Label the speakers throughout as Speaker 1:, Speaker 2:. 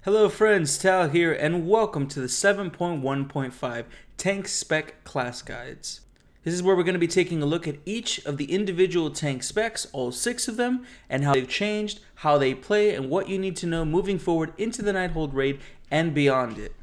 Speaker 1: Hello friends, Tal here, and welcome to the 7.1.5 Tank Spec Class Guides. This is where we're going to be taking a look at each of the individual tank specs, all 6 of them, and how they've changed, how they play, and what you need to know moving forward into the Nighthold raid and beyond it.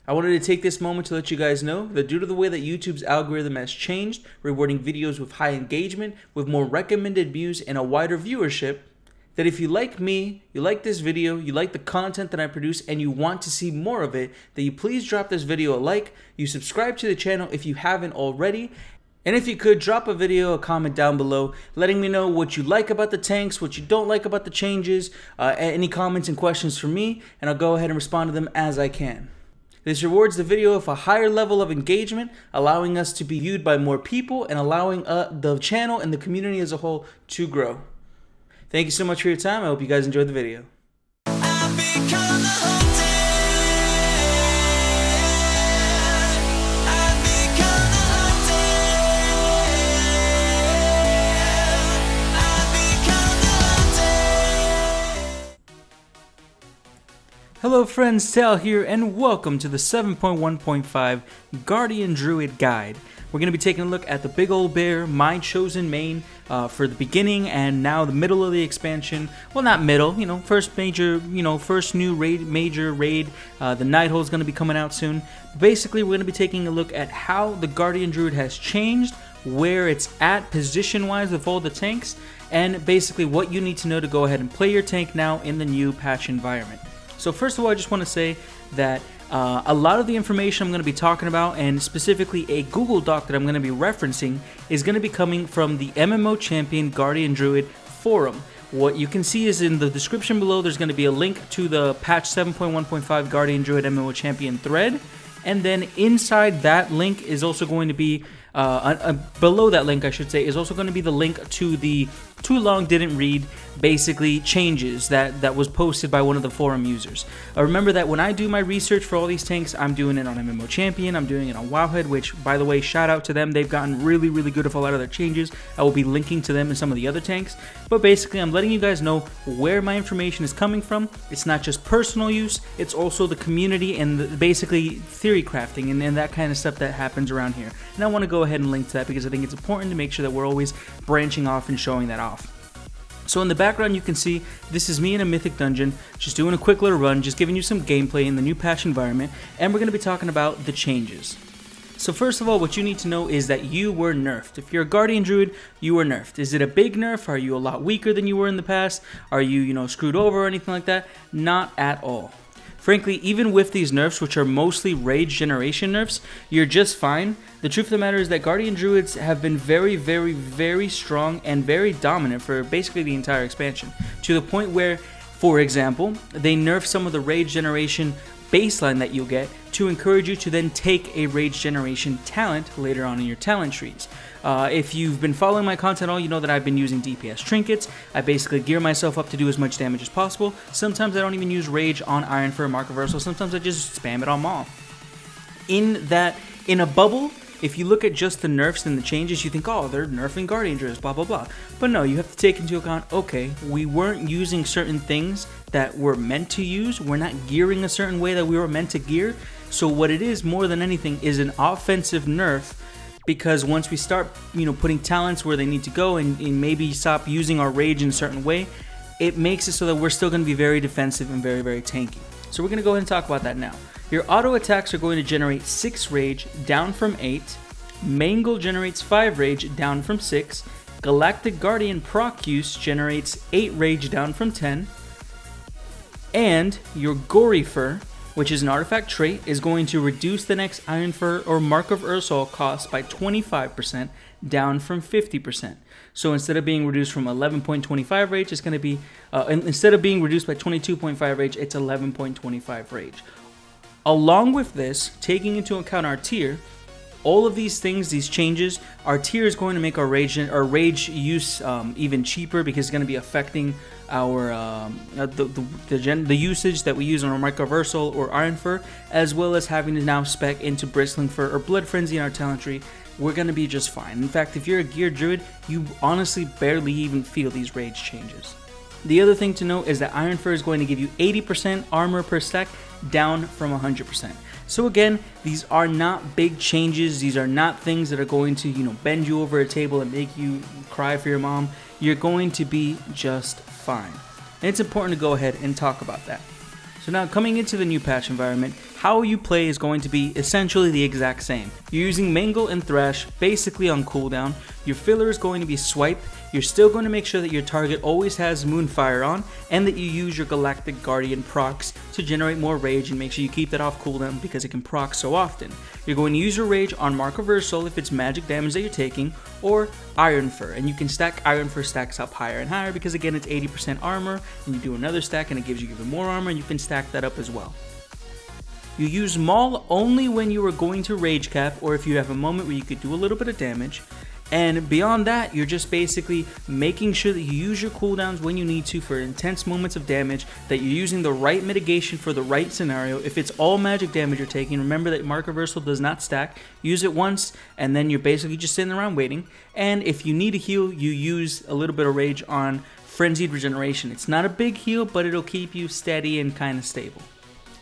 Speaker 1: I wanted to take this moment to let you guys know that due to the way that YouTube's algorithm has changed, rewarding videos with high engagement, with more recommended views, and a wider viewership, that if you like me, you like this video, you like the content that I produce, and you want to see more of it, that you please drop this video a like, you subscribe to the channel if you haven't already, and if you could, drop a video, a comment down below, letting me know what you like about the tanks, what you don't like about the changes, any comments and questions for me, and I'll go ahead and respond to them as I can. This rewards the video with a higher level of engagement, allowing us to be viewed by more people, and allowing the channel and the community as a whole to grow. Thank you so much for your time. I hope you guys enjoyed the video. Hello friends, Tal here, and welcome to the 7.1.5 Guardian Druid Guide. We're going to be taking a look at the Big Ol' Bear, my chosen main for the beginning and now the middle of the expansion. Well, not middle, first major, first new raid, major raid. The Nighthold is going to be coming out soon. Basically, we're going to be taking a look at how the Guardian Druid has changed, where it's at position-wise with all the tanks, and basically what you need to know to go ahead and play your tank now in the new patch environment. So first of all, I just want to say that a lot of the information I'm going to be talking about, and specifically a Google Doc that I'm going to be referencing, is going to be coming from the MMO Champion Guardian Druid forum. What you can see is in the description below, there's going to be a link to the patch 7.1.5 Guardian Druid MMO Champion thread, and then inside that link is also going to be, below that link I should say, is also going to be the link to the Too Long Didn't Read, basically changes that was posted by one of the forum users. Remember that when I do my research for all these tanks, I'm doing it on MMO Champion, I'm doing it on Wowhead, which, by the way, shout out to them. They've gotten really good with a lot of their changes. I will be linking to them in some of the other tanks. But basically, I'm letting you guys know where my information is coming from. It's not just personal use, it's also the community and basically theory crafting and that kind of stuff that happens around here. And I want to go ahead and link to that because I think it's important to make sure that we're always branching off and showing that off. So in the background you can see this is me in a mythic dungeon, just doing a quick little run, just giving you some gameplay in the new patch environment, and we're going to be talking about the changes. So first of all, what you need to know is that you were nerfed. If you're a Guardian Druid, you were nerfed. Is it a big nerf? Are you a lot weaker than you were in the past? Are you, screwed over or anything like that? Not at all. Frankly, even with these nerfs, which are mostly rage generation nerfs, you're just fine. The truth of the matter is that Guardian Druids have been very strong and very dominant for basically the entire expansion. To the point where, for example, they nerf some of the rage generation baseline that you'll get to encourage you to then take a rage generation talent later on in your talent trees. If you've been following my content at all, you know that I've been using DPS trinkets. I basically gear myself up to do as much damage as possible. Sometimes I don't even use rage on Iron for a Mark Reversal. Sometimes I just spam it on Maul. In a bubble, if you look at just the nerfs and the changes, you think, oh, they're nerfing Guardian Druids, blah blah blah. But no, you have to take into account, okay, we weren't using certain things that we're meant to use. We're not gearing a certain way that we were meant to gear. So what it is more than anything is an offensive nerf, because once we start, putting talents where they need to go and maybe stop using our rage in a certain way, it makes it so that we're still going to be very defensive and very tanky. So we're going to go ahead and talk about that now. Your auto attacks are going to generate 6 rage, down from 8. Mangle generates 5 rage, down from 6. Galactic Guardian proc use generates 8 rage, down from 10. And your Gory Fur, which is an artifact trait, is going to reduce the next Iron Fur or Mark of Ursol cost by 25%, down from 50%. So instead of being reduced from 11.25 rage, it's going to be, instead of being reduced by 22.5 rage, it's 11.25 rage. Along with this, taking into account our tier, all of these things, these changes, our tier is going to make our rage use even cheaper, because it's going to be affecting our the usage that we use on our Mark of Ursol or Iron Fur, as well as having to now spec into Bristling Fur or Blood Frenzy in our talent tree. We're going to be just fine. In fact, if you're a geared druid, you honestly barely even feel these rage changes. The other thing to note is that Iron Fur is going to give you 80% armor per stack, down from 100%. So again, these are not big changes. These are not things that are going to, bend you over a table and make you cry for your mom. You're going to be just fine. And it's important to go ahead and talk about that. So now coming into the new patch environment, how you play is going to be essentially the exact same. You're using Mangle and Thrash basically on cooldown. Your filler is going to be Swipe. You're still going to make sure that your target always has Moonfire on, and that you use your Galactic Guardian procs to generate more rage and make sure you keep that off cooldown because it can proc so often. You're going to use your rage on Mark Reversal if it's magic damage that you're taking, or Iron Fur, and you can stack Iron Fur stacks up higher and higher because again it's 80% armor, and you do another stack and it gives you even more armor, and you can stack that up as well. You use Maul only when you are going to rage cap, or if you have a moment where you could do a little bit of damage. And beyond that, you're just basically making sure that you use your cooldowns when you need to for intense moments of damage, that you're using the right mitigation for the right scenario. If it's all magic damage you're taking, remember that Mark Reversal does not stack. Use it once, and then you're basically just sitting around waiting. And if you need a heal, you use a little bit of rage on Frenzied Regeneration. It's not a big heal, but it'll keep you steady and kind of stable.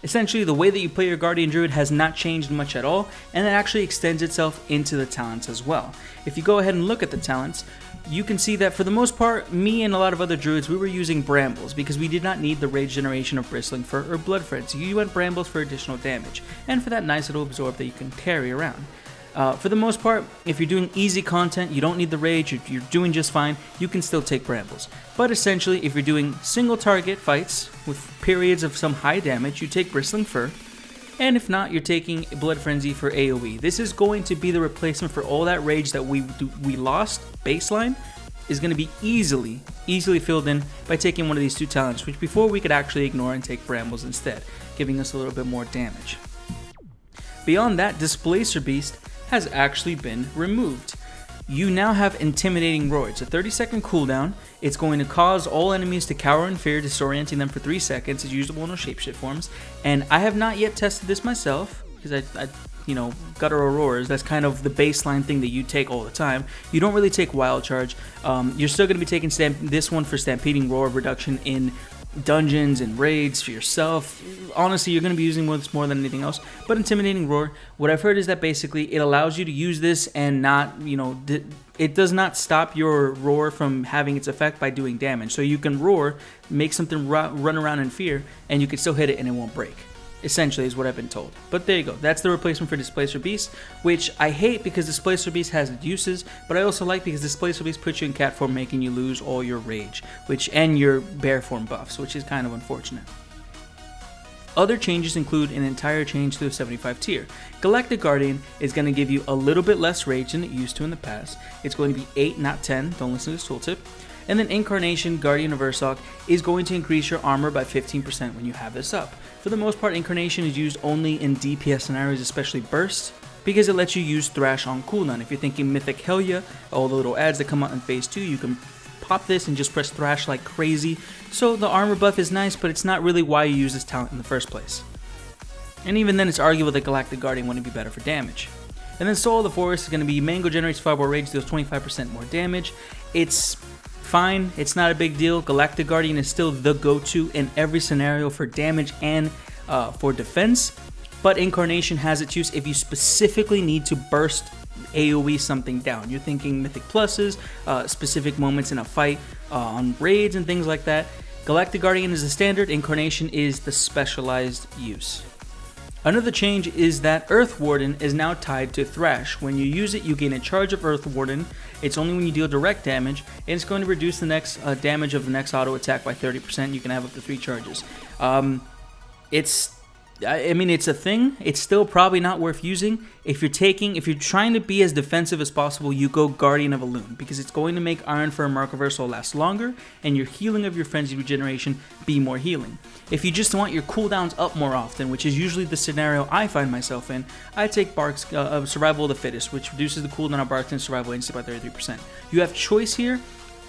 Speaker 1: Essentially, the way that you play your Guardian Druid has not changed much at all, and it actually extends itself into the talents as well. If you go ahead and look at the talents, you can see that for the most part, me and a lot of other Druids, we were using Brambles because we did not need the rage generation of Bristling Fur or Blood Frenzy. You went Brambles for additional damage, and for that nice little absorb that you can carry around. For the most part, if you're doing easy content, you don't need the rage, you're doing just fine, you can still take Brambles. But essentially, if you're doing single target fights with periods of some high damage, you take Bristling Fur. And if not, you're taking Blood Frenzy for AoE. This is going to be the replacement for all that rage that we lost baseline, is going to be easily filled in by taking one of these two talents, which before we could actually ignore and take Brambles instead, giving us a little bit more damage. Beyond that, Displacer Beast has actually been removed. You now have Intimidating Roar. It's a 30-second cooldown. It's going to cause all enemies to cower in fear, disorienting them for 3 seconds. It's usable in all shapeshift forms. And I have not yet tested this myself, because I Gutter Auroras, that's kind of the baseline thing that you take all the time. You don't really take Wild Charge. You're still going to be taking this one for Stampeding Roar reduction in dungeons and raids for yourself. Honestly, you're going to be using this more than anything else. But Intimidating Roar, what I've heard is that basically it allows you to use this and not, it does not stop your roar from having its effect by doing damage. So you can roar, make something run around in fear, and you can still hit it and it won't break. Essentially is what I've been told. But there you go. That's the replacement for Displacer Beast, which I hate because Displacer Beast has its uses, but I also like because Displacer Beast puts you in cat form, making you lose all your rage, and your bear form buffs, which is kind of unfortunate. Other changes include an entire change to the 75 tier. Galactic Guardian is going to give you a little bit less rage than it used to in the past. It's going to be 8, not 10. Don't listen to this tooltip. And then Incarnation Guardian of Ursoc is going to increase your armor by 15% when you have this up. For the most part, Incarnation is used only in DPS scenarios, especially Burst, because it lets you use Thrash on cooldown. If you're thinking Mythic Helya, all the little ads that come out in Phase 2, you can pop this and just press Thrash like crazy. So the armor buff is nice, but it's not really why you use this talent in the first place. And even then, it's arguable that Galactic Guardian wouldn't be better for damage. And then Soul of the Forest is going to be Mango generates 5 more rage, deals 25% more damage. It's fine, it's not a big deal. Galactic Guardian is still the go-to in every scenario for damage and for defense, but Incarnation has its use if you specifically need to burst AoE something down. You're thinking Mythic Pluses, specific moments in a fight, on raids and things like that. Galactic Guardian is the standard, Incarnation is the specialized use. Another change is that Earth Warden is now tied to Thrash. When you use it, you gain a charge of Earth Warden. It's only when you deal direct damage, and it's going to reduce the next damage of the next auto attack by 30%. You can have up to 3 charges. It's a thing. It's still probably not worth using. If you're trying to be as defensive as possible, you go Guardian of Elune, because it's going to make Iron Fur and Mark Reversal last longer, and your healing of your Frenzy Regeneration be more healing. If you just want your cooldowns up more often, which is usually the scenario I find myself in, I take Bark's Survival of the Fittest, which reduces the cooldown of Bark's and Survival Instant by 33%. You have choice here.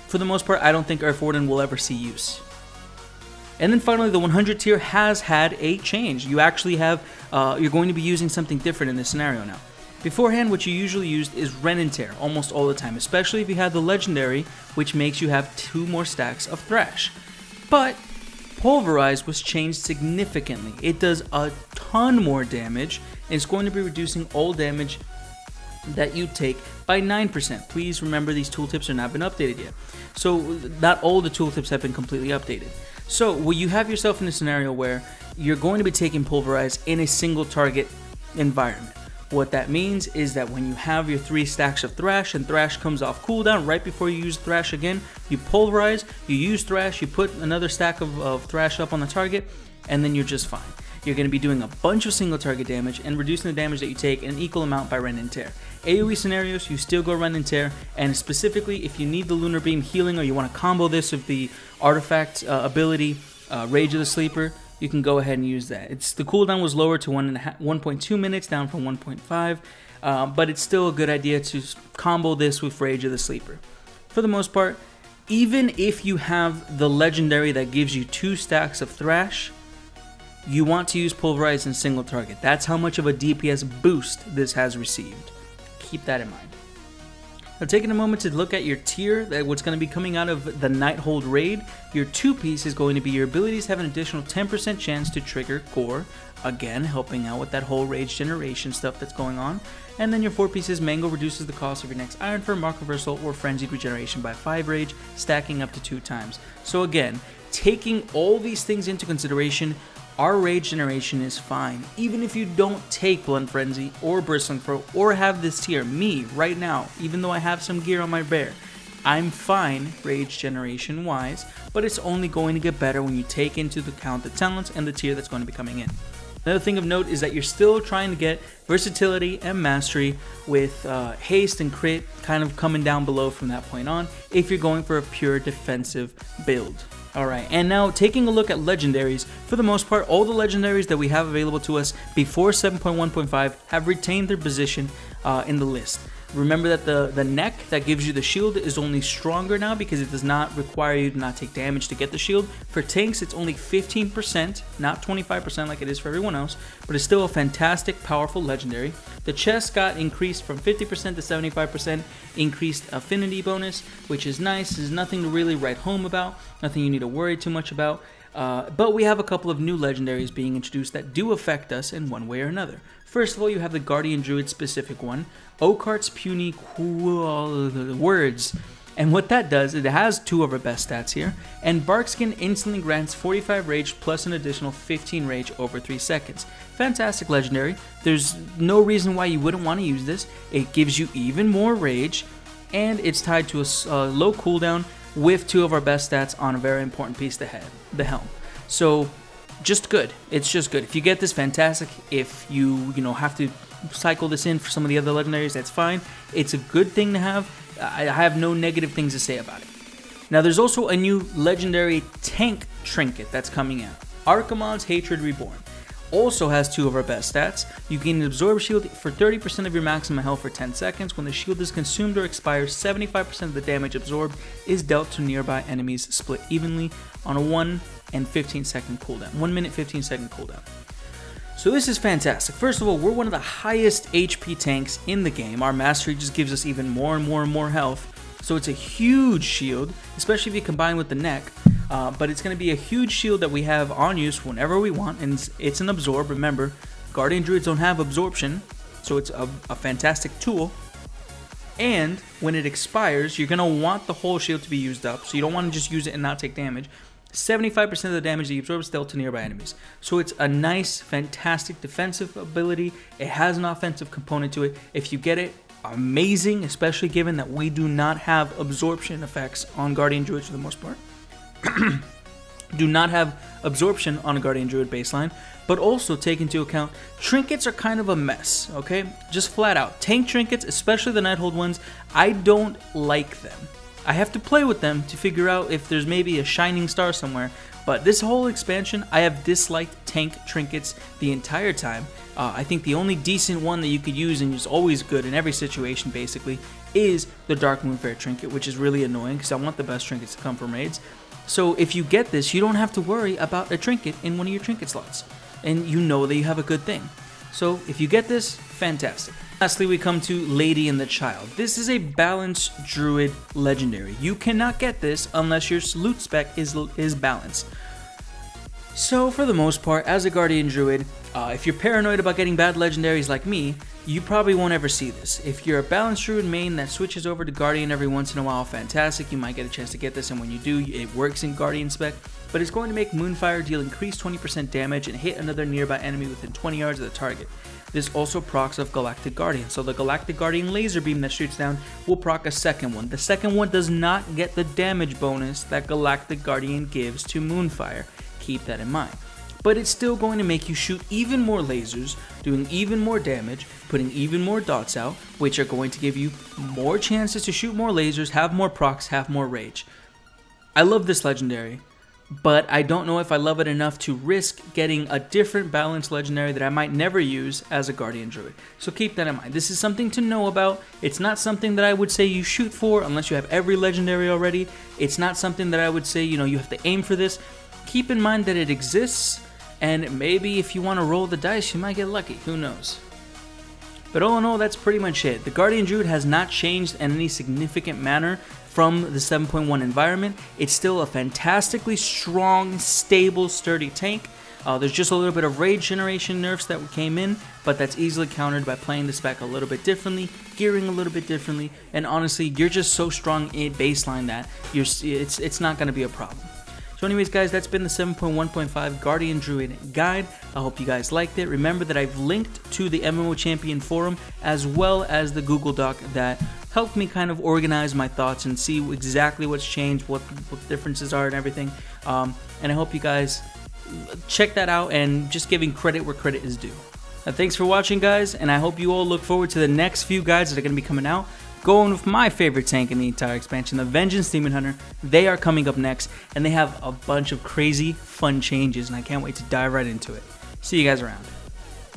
Speaker 1: For the most part, I don't think Earth Warden will ever see use. And then finally, the 100 tier has had a change. You actually have, you're going to be using something different in this scenario now. Beforehand, what you usually used is Ren and Tear almost all the time, especially if you have the Legendary, which makes you have 2 more stacks of Thrash. But Pulverize was changed significantly. It does a ton more damage, and it's going to be reducing all damage that you take by 9%. Please remember these tooltips have not been updated yet. So not all the tooltips have been completely updated. So well, you have yourself in a scenario where you're going to be taking Pulverize in a single target environment. What that means is that when you have your 3 stacks of Thrash and Thrash comes off cooldown right before you use Thrash again, you Pulverize, you use Thrash, you put another stack of Thrash up on the target, and then you're just fine. You're going to be doing a bunch of single target damage and reducing the damage that you take an equal amount by Rend and Tear. AoE scenarios, you still go Rend and Tear, and specifically if you need the Lunar Beam healing or you want to combo this with the artifact ability, Rage of the Sleeper, you can go ahead and use that. The cooldown was lowered to 1.2 minutes, down from 1.5, but it's still a good idea to combo this with Rage of the Sleeper. For the most part, even if you have the legendary that gives you 2 stacks of Thrash, you want to use Pulverize in single target. That's how much of a DPS boost this has received. Keep that in mind. Now, taking a moment to look at your tier, what's going to be coming out of the Nighthold raid, your 2-piece is going to be your abilities have an additional 10% chance to trigger Core, again helping out with that whole rage generation stuff that's going on. And then your 4-piece is Mango reduces the cost of your next Iron Fur, Mark Reversal, or Frenzied Regeneration by 5 rage, stacking up to 2 times. So again, taking all these things into consideration, our rage generation is fine. Even if you don't take Blunt Frenzy or Bristling Throat or have this tier, me right now, even though I have some gear on my bear, I'm fine rage generation wise, but it's only going to get better when you take into account the talents and the tier that's going to be coming in. Another thing of note is that you're still trying to get versatility and mastery with haste and crit kind of coming down below from that point on if you're going for a pure defensive build. Alright, and now taking a look at legendaries, for the most part, all the legendaries that we have available to us before 7.1.5 have retained their position in the list. Remember that the neck that gives you the shield is only stronger now because it does not require you to not take damage to get the shield. For tanks, it's only 15%, not 25% like it is for everyone else, but it's still a fantastic, powerful legendary. The chest got increased from 50% to 75%, increased affinity bonus, which is nice. There's nothing to really write home about, nothing you need to worry too much about. But we have a couple of new legendaries being introduced that do affect us in one way or another. First of all, you have the Guardian Druid specific one, Oakheart's Puny Words. And what that does, it has 2 of our best stats here, and Barkskin instantly grants 45 rage plus an additional 15 rage over 3 seconds. Fantastic legendary. There's no reason why you wouldn't want to use this. It gives you even more rage, and it's tied to a low cooldown with 2 of our best stats on a very important piece, the helm. So just good. It's just good. If you get this, fantastic. If you have to cycle this in for some of the other legendaries, that's fine. It's a good thing to have. I have no negative things to say about it. Now there's also a new legendary tank trinket that's coming out. Archimonde's Hatred Reborn. Also has 2 of our best stats. You gain an Absorb Shield for 30% of your maximum health for 10 seconds. When the shield is consumed or expires, 75% of the damage absorbed is dealt to nearby enemies, split evenly on a 1 and 15 second cooldown. 1 minute 15 second cooldown. So this is fantastic. First of all, we're one of the highest HP tanks in the game. Our mastery just gives us even more and more and more health. So it's a huge shield, especially if you combine with the neck. But it's going to be a huge shield that we have on use whenever we want, and it's an absorb. Remember, Guardian Druids don't have absorption, so it's a fantastic tool. And when it expires, you're going to want the whole shield to be used up, so you don't want to just use it and not take damage. 75% of the damage that you absorb is dealt to nearby enemies. So it's a nice, fantastic defensive ability. It has an offensive component to it. If you get it, amazing, especially given that we do not have absorption effects on Guardian Druids for the most part. Do not have absorption on a Guardian Druid baseline, but also take into account trinkets are kind of a mess, okay? Just flat out. Tank trinkets, especially the Nighthold ones, I don't like them. I have to play with them to figure out if there's maybe a shining star somewhere, but this whole expansion, I have disliked tank trinkets the entire time. I think the only decent one that you could use, and is always good in every situation basically, is the Dark Moonfair trinket, which is really annoying because I want the best trinkets to come from raids. So if you get this, you don't have to worry about a trinket in one of your trinket slots, and you know that you have a good thing. So if you get this, fantastic. Lastly, we come to Lady and the Child. This is a balanced Druid legendary. You cannot get this unless your loot spec is balanced. So for the most part, as a Guardian Druid, if you're paranoid about getting bad legendaries like me, you probably won't ever see this. If you're a balanced Druid main that switches over to Guardian every once in a while, fantastic, you might get a chance to get this, and when you do, it works in Guardian spec, but it's going to make Moonfire deal increased 20% damage and hit another nearby enemy within 20 yards of the target. This also procs off Galactic Guardian, so the Galactic Guardian laser beam that shoots down will proc a second one. The second one does not get the damage bonus that Galactic Guardian gives to Moonfire. Keep that in mind. But it's still going to make you shoot even more lasers, doing even more damage, putting even more dots out, which are going to give you more chances to shoot more lasers, have more procs, have more rage. I love this legendary, but I don't know if I love it enough to risk getting a different balanced legendary that I might never use as a Guardian Druid. So keep that in mind. This is something to know about. It's not something that I would say you shoot for unless you have every legendary already. It's not something that I would say, you have to aim for this. Keep in mind that it exists, and maybe if you want to roll the dice, you might get lucky. Who knows? But all in all, that's pretty much it. The Guardian Druid has not changed in any significant manner from the 7.1 environment. It's still a fantastically strong, stable, sturdy tank. There's just a little bit of rage generation nerfs that came in, but that's easily countered by playing the spec a little bit differently, gearing a little bit differently, and honestly, you're just so strong in baseline that it's not going to be a problem. So anyways, guys, that's been the 7.1.5 Guardian Druid guide. I hope you guys liked it. Remember that I've linked to the MMO Champion forum as well as the Google Doc that helped me kind of organize my thoughts and see exactly what's changed, what differences are and everything. And I hope you guys check that out and just giving credit where credit is due. Thanks for watching, guys, and I hope you all look forward to the next few guides that are going to be coming out. Going with my favorite tank in the entire expansion, the Vengeance Demon Hunter. They are coming up next, and they have a bunch of crazy, fun changes, and I can't wait to dive right into it. See you guys around.